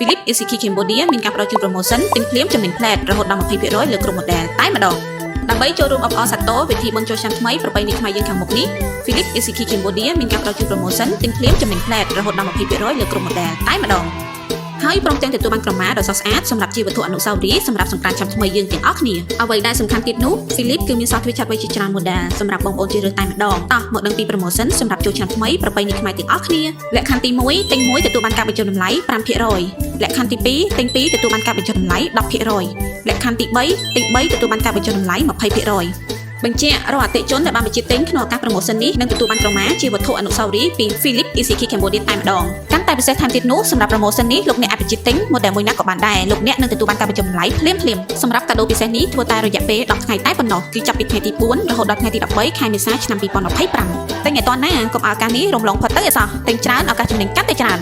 Philips EasyKey Cambodia មានការផ្ដល់ជូន promotion ទិញភ្លាមចំណេញ flat រហូតដល់ 20% លើគ្រប់ model តែម្ដងដើម្បីចូលរួមអបអរសាទរពិធីបុណ្យចូលឆ្នាំថ្មីប្រពៃណីខ្មែរយើងខាងមុខនេះ Philips EasyKey Cambodia មានការផ្ដល់ជូន promotion ទិញភ្លាមចំណេញ flat រហូតដល់ 20% លើគ្រប់ model តែម្ដងហើយព្រមទាំងទទួលបានក្រមាដ៏ស្រស់ស្អាតសម្រាប់ជាវត្ថុអនុស្សាវរីយ៍សម្រាប់សង្ក្រាន្តឆ្នាំថ្មីយើងទាំងអស់គ្នាអ្វីដែលសំខាន់ទៀតនោះ Philips គឺមាន software ចាត់វៃជាច្រើន model សម្រាប់បងប្អូនជ្រើសរើសតែម្ដងតោះមកដឹងពី promotion សម្រាប់ចូលឆ្នាំថ្មីប្រពៃណីខ្មែរទាំងអស់គ្នាលក្ខខណ្ឌទី1ទិញ1ទទួលបានការបញ្ចុះតម្លៃ 5% លក្ខខណ្ឌទី2ទិញ2ទទួលបានការបញ្ចុះតម្លៃ 10% លក្ខខណ្ឌទី3ទិញ3ទទួលបានការបញ្ចុះតម្លៃ 20% បញ្ជាក់រាល់អតិថិជនដែលបានបញ្ជាទិញក្នុងឱកាស promotion នេះនឹងទទួលបានក្រមាជាវត្ថុអនុស្សាវរីយ៍ពី Philips EasyKey Cambodia តែម្ដងកាន់តែពិសេសថែមទៀតនោះសម្រាប់ promotion នេះលោកអ្នកអាចបញ្ជាទិញ model មួយណាក៏បានដែរលោកអ្នកនឹងទទួលបានការបញ្ចុះតម្លៃភ្លាមសម្រាប់កាដូពិសេសនេះធ្វើតែរយៈពេល10ថ្ងៃតែប៉ុណ្ណោះគឺចាប់ពីថ្ងៃទី4រហូតដល់ថ្ងៃទី13ខែមេសាឆ្នាំ2025តែថ្ងៃតនណាកុំឲ្យឱកាសនេះរំលងផុតទៅអីសោះទិញច្រើនឱកាសចំណេញកាន់តែច្រើន